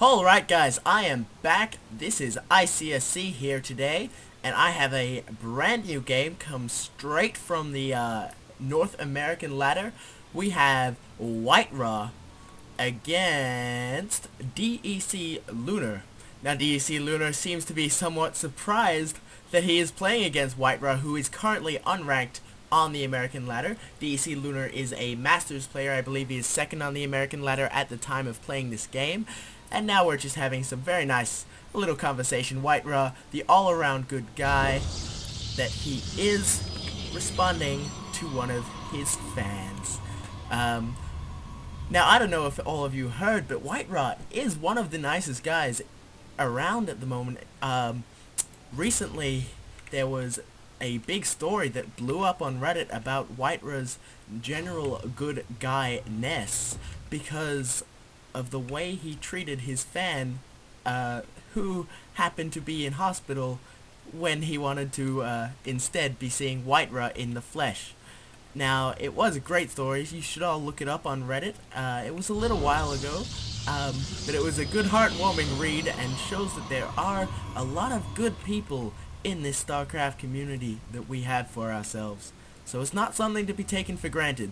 Alright guys, I am back. This is ICSC here today, and I have a brand new game come straight from the North American ladder. We have WhiteRa against DeCLunar. Now DeCLunar seems to be somewhat surprised that he is playing against WhiteRa, who is currently unranked on the American ladder. DeCLunar is a Masters player. I believe he is second on the American ladder at the time of playing this game. And now we're just having some very nice little conversation. WhiteRa, the all-around good guy that he is, responding to one of his fans. Now I don't know if all of you heard, but WhiteRa is one of the nicest guys around at the moment. Recently there was a big story that blew up on Reddit about WhiteRa's general good guy-ness because of the way he treated his fan, who happened to be in hospital when he wanted to instead be seeing WhiteRa in the flesh. Now, it was a great story. You should all look it up on Reddit. It was a little while ago, but it was a good, heartwarming read and shows that there are a lot of good people in this StarCraft community that we have for ourselves. So it's not something to be taken for granted.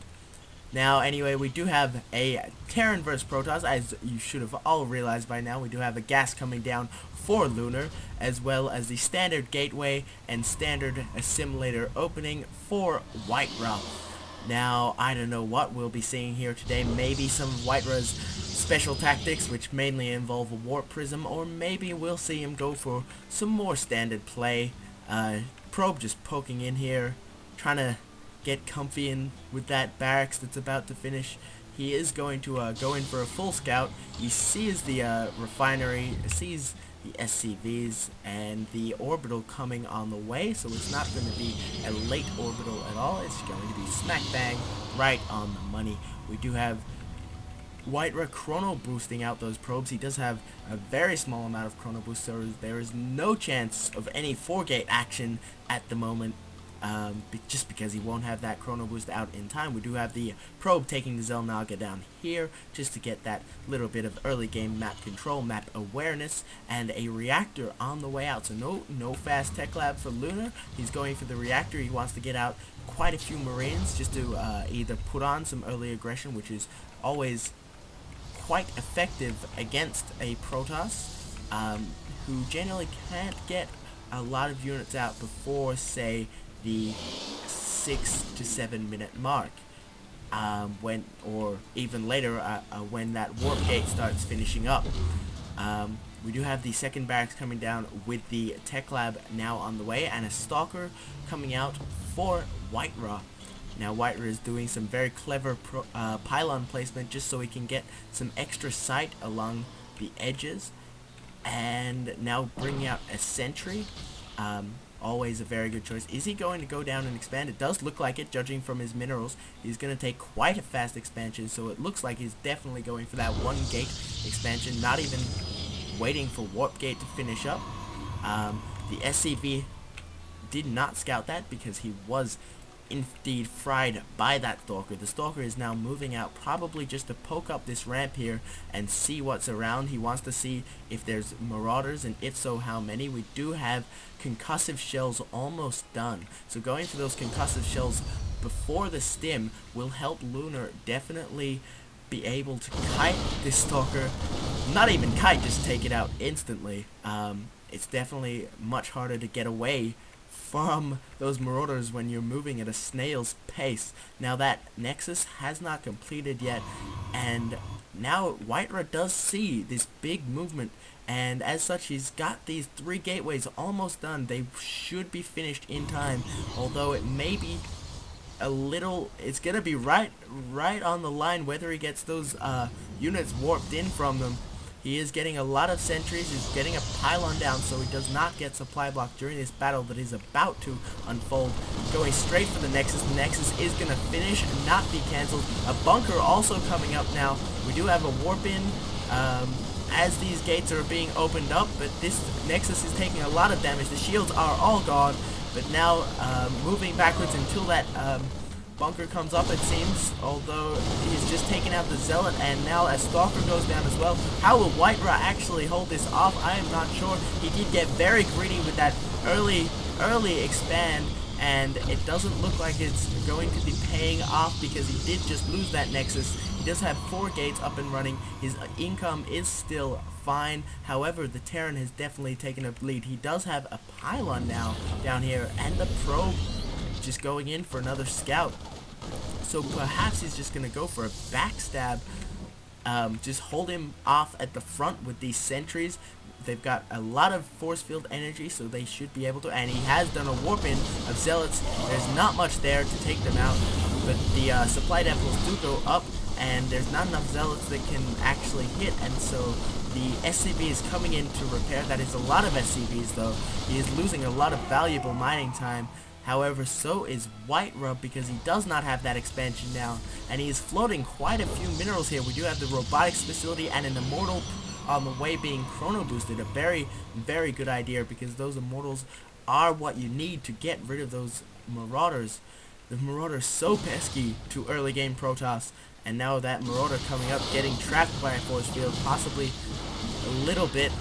Now, anyway, we do have a Terran vs Protoss, as you should have all realized by now. We do have a gas coming down for Lunar, as well as the standard gateway and standard assimilator opening for WhiteRa. Now, I don't know what we'll be seeing here today. Maybe some of WhiteRa's special tactics, which mainly involve a warp prism, or maybe we'll see him go for some more standard play. Probe just poking in here, trying to get comfy in with that barracks that's about to finish. He is going to go in for a full scout. He sees the refinery, sees the SCVs and the orbital coming on the way, so it's not going to be a late orbital at all. It's going to be smack bang right on the money. We do have WhiteRa chrono boosting out those probes. He does have a very small amount of chrono boost, so there is no chance of any 4-gate action at the moment. Just because he won't have that chrono boost out in time. We do have the probe taking the Xel'Naga down here just to get that little bit of early game map control, map awareness, and a reactor on the way out. So no fast tech lab for Lunar. He's going for the reactor. He wants to get out quite a few Marines just to either put on some early aggression, which is always quite effective against a Protoss, who generally can't get a lot of units out before, say, the 6 to 7 minute mark, when, or even later, when that warp gate starts finishing up. We do have the second barracks coming down with the tech lab now on the way, and a stalker coming out for WhiteRa. Now WhiteRa is doing some very clever pylon placement just so he can get some extra sight along the edges, and now bringing out a sentry. Always a very good choice. Is he going to go down and expand? It does look like it, judging from his minerals. He's going to take quite a fast expansion, so it looks like he's definitely going for that 1-gate expansion, not even waiting for warp gate to finish up. The SCV did not scout that because he was indeed fried by that stalker. The stalker is now moving out, probably just to poke up this ramp here and see what's around. He wants to see if there's marauders, and if so, how many. We do have concussive shells almost done, so going for those concussive shells before the stim will help Lunar definitely be able to kite this stalker. Not even kite, just take it out instantly. It's definitely much harder to get away from those marauders when you're moving at a snail's pace. Now that Nexus has not completed yet, and now WhiteRa does see this big movement, and as such he's got these 3 gateways almost done. They should be finished in time, although it may be a little, it's gonna be right on the line whether he gets those units warped in from them. He is getting a lot of sentries. He's getting a pylon down so he does not get supply block during this battle that is about to unfold. Going straight for the Nexus. The Nexus is going to finish and not be cancelled. A bunker also coming up now. We do have a warp in as these gates are being opened up, but this Nexus is taking a lot of damage. The shields are all gone, but now moving backwards until that bunker comes up, it seems, although he's just taken out the Zealot, and now a Stalker goes down as well. How will WhiteRa actually hold this off? I am not sure. He did get very greedy with that early expand, and it doesn't look like it's going to be paying off because he did just lose that Nexus. He does have 4 gates up and running. His income is still fine. However, the Terran has definitely taken a lead. He does have a pylon now down here, and the probe just going in for another scout. So perhaps he's just going to go for a backstab. Just hold him off at the front with these sentries. They've got a lot of force field energy, so they should be able to, and he has done a warp in of Zealots. There's not much there to take them out, but the supply depots do go up, and there's not enough Zealots that can actually hit, and so the SCV is coming in to repair. That is a lot of SCVs though. He is losing a lot of valuable mining time. However, so is WhiteRa, because he does not have that expansion now, and he is floating quite a few minerals here. We do have the robotics facility and an immortal on the way being chrono boosted. A very, very good idea, because those immortals are what you need to get rid of those marauders. The marauder's so pesky to early game Protoss, and now that marauder coming up, getting trapped by a force field, possibly a little bit.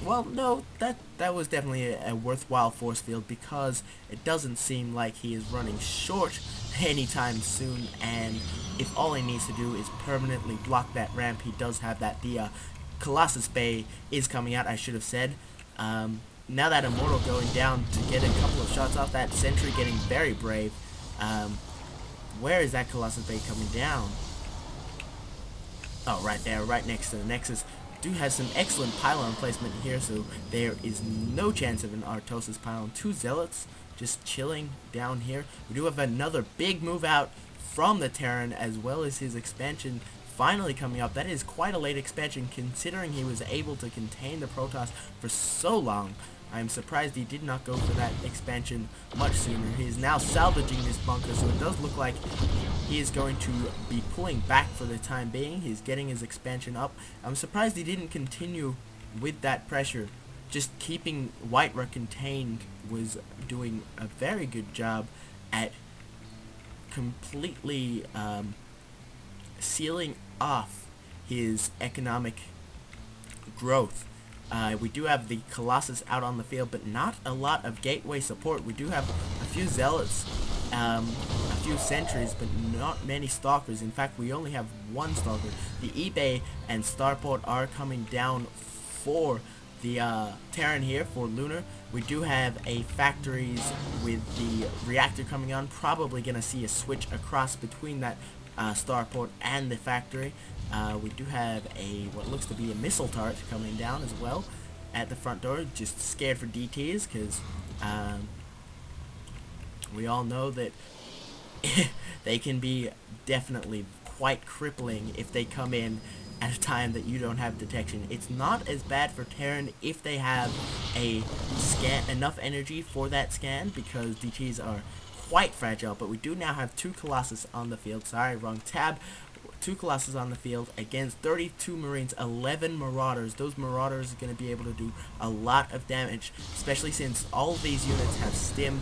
Well, no, that was definitely a worthwhile force field, because it doesn't seem like he is running short anytime soon, and if all he needs to do is permanently block that ramp, he does have that. The Colossus Bay is coming out, I should have said. Now that Immortal going down to get a couple of shots off, that Sentry getting very brave. Where is that Colossus Bay coming down? Oh, right there, right next to the Nexus. Do has some excellent pylon placement here, so there is no chance of an Artosis pylon. 2 Zealots just chilling down here. We do have another big move out from the Terran, as well as his expansion finally coming up. That is quite a late expansion, considering he was able to contain the Protoss for so long. I am surprised he did not go for that expansion much sooner. He is now salvaging this bunker, so it does look like he is going to be pulling back for the time being. He's getting his expansion up. I'm surprised he didn't continue with that pressure. Just keeping WhiteRa contained was doing a very good job at completely sealing off his economic growth. We do have the Colossus out on the field, but not a lot of gateway support. We do have a few Zealots, a few Sentries, but not many Stalkers. In fact, we only have 1 Stalker. The eBay and Starport are coming down for the Terran here for Lunar. We do have a factories with the reactor coming on. Probably going to see a switch across between that Starport and the factory. We do have a what looks to be a missile turret coming down as well at the front door. Just scared for DTs, because we all know that they can be definitely quite crippling if they come in at a time that you don't have detection. It's not as bad for Terran if they have a scan, enough energy for that scan, because DTs are quite fragile. But we do now have 2 Colossus on the field. Sorry, wrong tab. 2 Colossus on the field against 32 Marines, 11 Marauders. Those Marauders are going to be able to do a lot of damage, especially since all of these units have stim.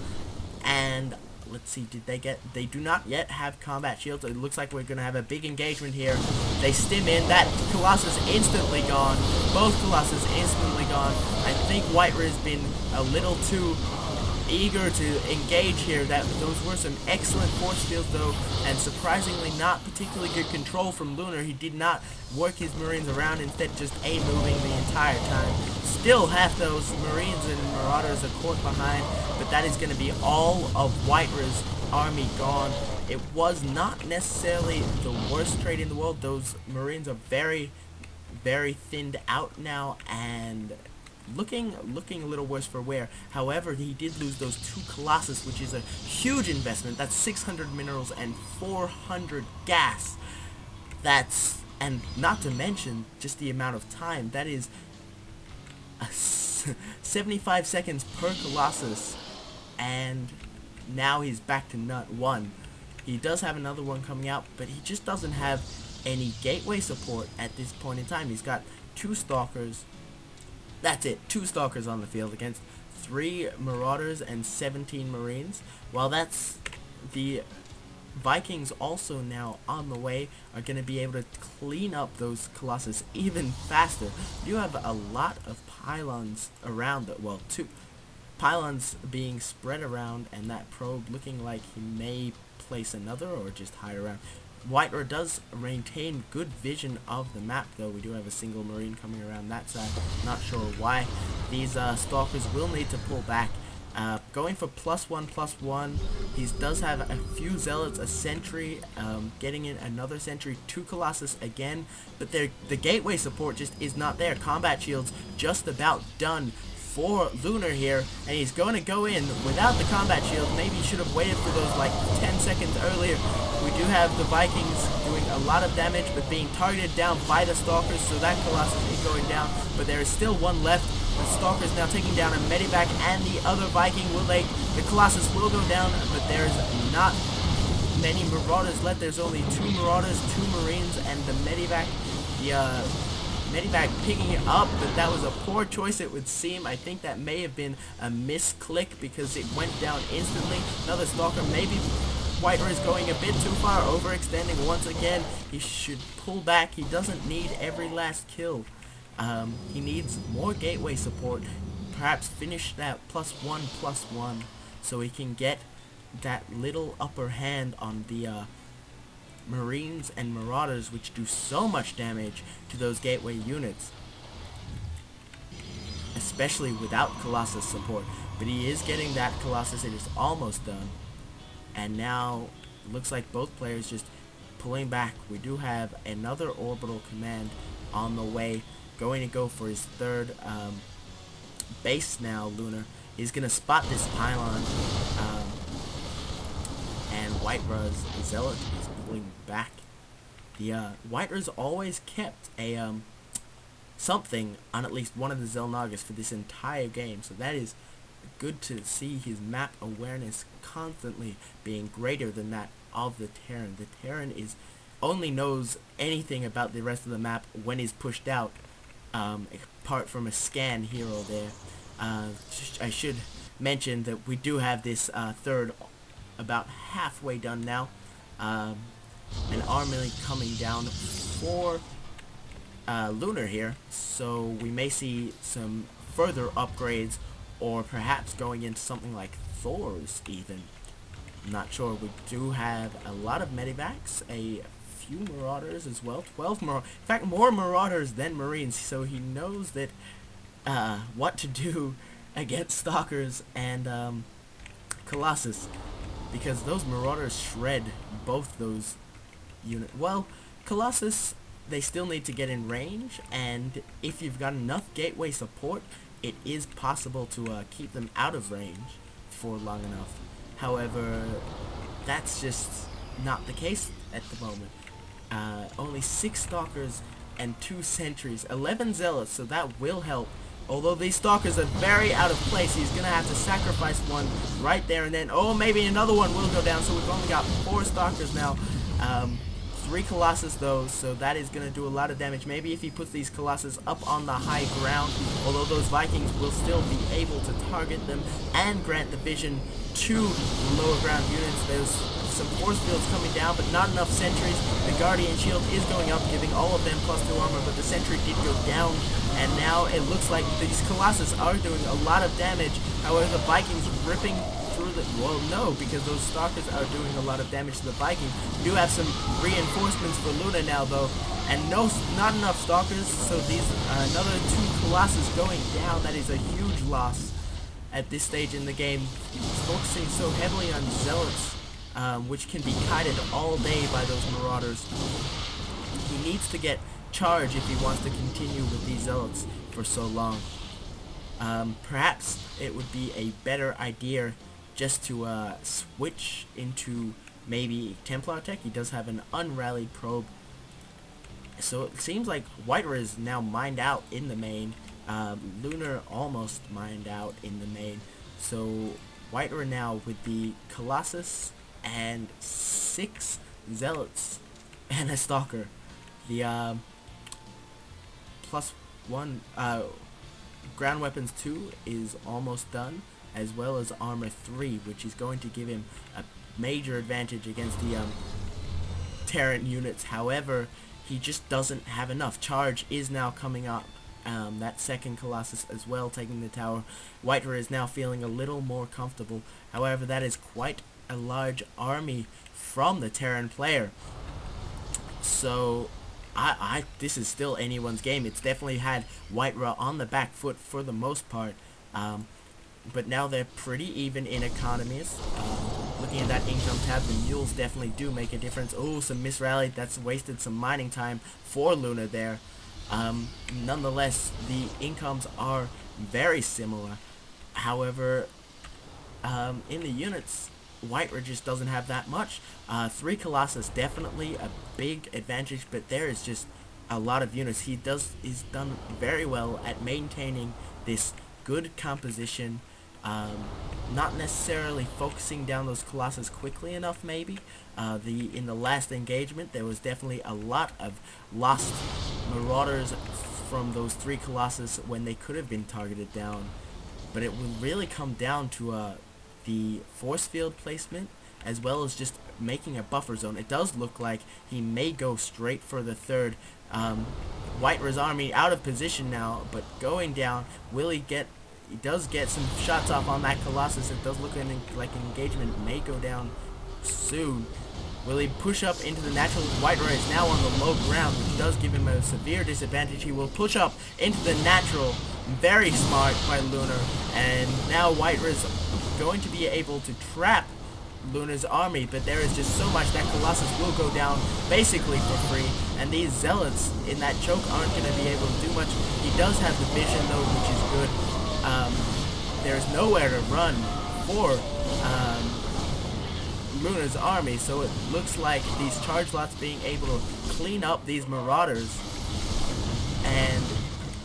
And let's see, they do not yet have combat shields. It looks like we're going to have a big engagement here. They stim in. That Colossus instantly gone. Both Colossus instantly gone. I think WhiteRa has been a little too eager to engage here. Those were some excellent force fields though, and surprisingly not particularly good control from Lunar. He did not work his Marines around, instead just A-moving the entire time. Still half those Marines and Marauders are caught behind, but that is going to be all of WhiteRa's army gone. It was not necessarily the worst trade in the world. Those Marines are very, very thinned out now, and looking a little worse for wear. However, he did lose those 2 Colossus, which is a huge investment. That's 600 minerals and 400 gas. And not to mention just the amount of time. That is 75 seconds per Colossus, and now he's back to nut 1. He does have another one coming out, but he just doesn't have any gateway support at this point in time. He's got 2 Stalkers. That's it, 2 Stalkers on the field against 3 Marauders and 17 Marines. While that's the Vikings also now on the way are going to be able to clean up those Colossus even faster. You have a lot of pylons around, well, two pylons being spread around, and that probe looking like he may place another or just hide around. WhiteRa does maintain good vision of the map, though. We do have a single Marine coming around that side. Not sure why. These Stalkers will need to pull back. Going for +1/+1. He does have a few Zealots, a Sentry, getting in another Sentry, 2 Colossus again, but the gateway support just is not there. Combat shields just about done for DeCLunar here, and he's going to go in without the combat shield. Maybe he should have waited for those like 10 seconds earlier. We do have the Vikings doing a lot of damage, but being targeted down by the Stalkers, so that Colossus is going down, but there is still one left. The Stalkers now taking down a Medivac and the other Viking. The Colossus will go down, but there's not many Marauders left. There's only 2 Marauders, 2 Marines, and the Medivac. The Medivac picking it up, but that was a poor choice, it would seem. I think that may have been a misclick because it went down instantly. Another Stalker, maybe WhiteRa is going a bit too far, overextending once again. He should pull back. He doesn't need every last kill. He needs more gateway support, perhaps finish that +1/+1 so he can get that little upper hand on the Marines and Marauders, which do so much damage to those gateway units, especially without Colossus support. But he is getting that Colossus. It is almost done, and now looks like both players just pulling back. We do have another orbital command on the way, going to go for his third base now. DeCLunar is going to spot this pylon, and WhiteRa's Zealot is pulling back. The WhiteRa's always kept a something on at least one of the Xel'Nagas for this entire game, so that is good to see his map awareness constantly being greater than that of the Terran. The Terran only knows anything about the rest of the map when he's pushed out, apart from a scan here or there. I should mention that we do have this third about halfway done now. An army coming down for DeCLunar here, so we may see some further upgrades, or perhaps going into something like Thor's even. I'm not sure. We do have a lot of Medivacs, a few Marauders as well, 12 Marauders, in fact more Marauders than Marines, so he knows that what to do against Stalkers and Colossus, because those Marauders shred both those units. Well, Colossus, they still need to get in range, and if you've got enough gateway support, it is possible to keep them out of range for long enough. However, that's just not the case at the moment. Only 6 Stalkers and 2 Sentries, 11 Zealots, so that will help. Although these Stalkers are very out of place, he's going to have to sacrifice one right there and then. Oh, maybe another one will go down, so we've only got 4 Stalkers now. 3 Colossus though, so that is going to do a lot of damage. Maybe if he puts these Colossus up on the high ground, although those Vikings will still be able to target them and grant the vision to lower ground units. There's some force fields coming down, but not enough sentries. The Guardian Shield is going up, giving all of them +2 armor, but the sentry did go down, and now it looks like these Colossus are doing a lot of damage. However, the Vikings ripping through the... Well, no, because those Stalkers are doing a lot of damage to the Vikings. We do have some reinforcements for DeCLunar now, though, and not enough Stalkers, so these another 2 Colossus going down. That is a huge loss at this stage in the game. He's focusing so heavily on Zealots, which can be kited all day by those Marauders. He needs to get charge if he wants to continue with these Zealots for so long. Perhaps it would be a better idea just to switch into maybe Templar tech. He does have an unrallied probe, so it seems like WhiteRa is now mined out in the main. DeCLunar almost mined out in the main, so WhiteRa now with the Colossus and 6 Zealots and a Stalker. The +1 ground weapons 2 is almost done, as well as armor 3, which is going to give him a major advantage against the Terran units. However, he just doesn't have enough. Charge is now coming up. That second Colossus as well taking the tower. WhiteRa is now feeling a little more comfortable. However, that is quite a large army from the Terran player. So, this is still anyone's game. It's definitely had WhiteRa on the back foot for the most part. But now they're pretty even in economies. Looking at that income tab, the mules definitely do make a difference. Oh, some misrallied. That's wasted some mining time for Luna there. Nonetheless, the incomes are very similar. However, in the units, WhiteRa just doesn't have that much. 3 Colossus, definitely a big advantage, but there is just a lot of units. He's done very well at maintaining this good composition. Not necessarily focusing down those Colossus quickly enough, maybe. In the last engagement, there was definitely a lot of lost Marauders from those 3 Colossus when they could have been targeted down. But it will really come down to the force field placement, as well as just making a buffer zone. It does look like he may go straight for the third. WhiteRa's army out of position now, but going down. He does get some shots off on that Colossus. It does look like an engagement may go down soon. Will he push up into the natural? WhiteRa is now on the low ground, which does give him a severe disadvantage. He will push up into the natural. Very smart by Lunar. And now WhiteRa is going to be able to trap Lunar's army, but there is just so much that Colossus will go down basically for free, and these zealots in that choke aren't going to be able to do much. He does have the vision though, which is good. There's nowhere to run for Lunar's army, so it looks like these charge lots being able to clean up these Marauders, and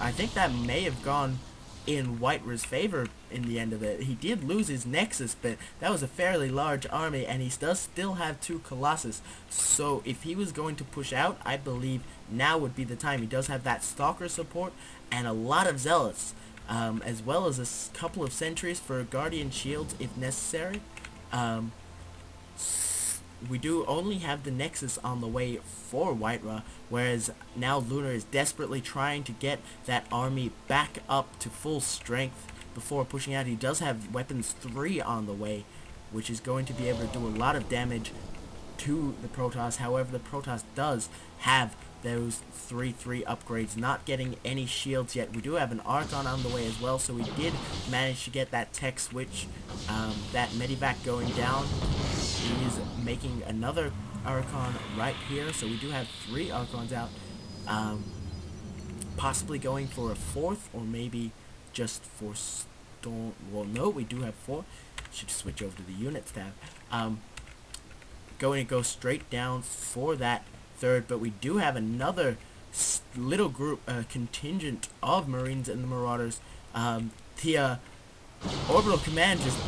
I think that may have gone in WhiteRa's favor in the end of it. He did lose his Nexus, but that was a fairly large army, and he does still have 2 Colossus, so if he was going to push out, I believe now would be the time. He does have that Stalker support and a lot of Zealots, as well as a couple of Sentries for Guardian Shields if necessary. We do only have the Nexus on the way for WhiteRa, whereas now Lunar is desperately trying to get that army back up to full strength before pushing out. He does have Weapons 3 on the way, which is going to be able to do a lot of damage to the Protoss. However, the Protoss does have those 3/3 upgrades, not getting any shields yet. We do have an Archon on the way as well, so we did manage to get that tech switch, that Medivac going down. He's making another Archon right here, so we do have 3 Archons out, possibly going for a 4th, or maybe just for Storm. Well, no, we do have 4. Should switch over to the units tab. Going to go straight down for that 3rd, but we do have another little group, contingent of Marines and the Marauders. The Orbital Command just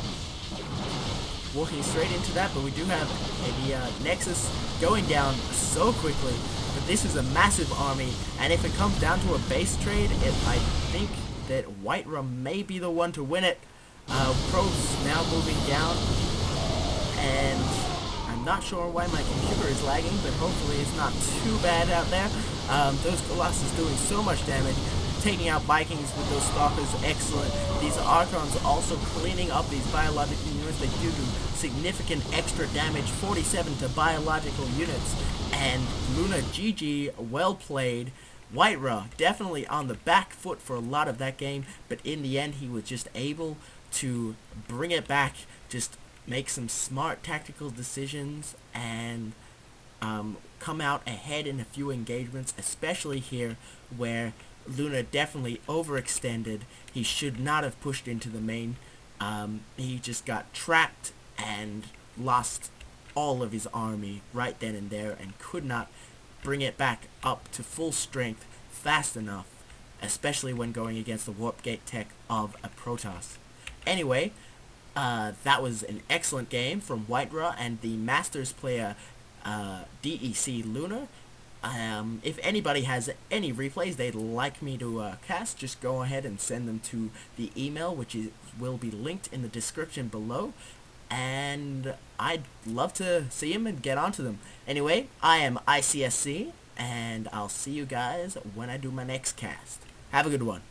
walking straight into that, but we do have a Nexus going down so quickly. But this is a massive army, and if it comes down to a base trade, I think that WhiteRa may be the one to win it. Pros now moving down, and I'm not sure why my computer is lagging, but hopefully it's not too bad out there. Those Colossus doing so much damage, taking out Vikings with those Stalkers, excellent. These Archons also cleaning up these biological units. They do significant extra damage, 47 to biological units. And Luna GG, well played. WhiteRa definitely on the back foot for a lot of that game, but in the end he was just able to bring it back, just make some smart tactical decisions, and come out ahead in a few engagements, especially here where Luna definitely overextended. He should not have pushed into the main. He just got trapped and lost all of his army right then and there, and could not bring it back up to full strength fast enough, especially when going against the Warp Gate tech of a Protoss. Anyway, that was an excellent game from WhiteRa and the Masters player DeCLunar. If anybody has any replays they'd like me to cast, just go ahead and send them to the email, which will be linked in the description below. and I'd love to see them and get onto them. Anyway, I am ICSC, and I'll see you guys when I do my next cast. Have a good one.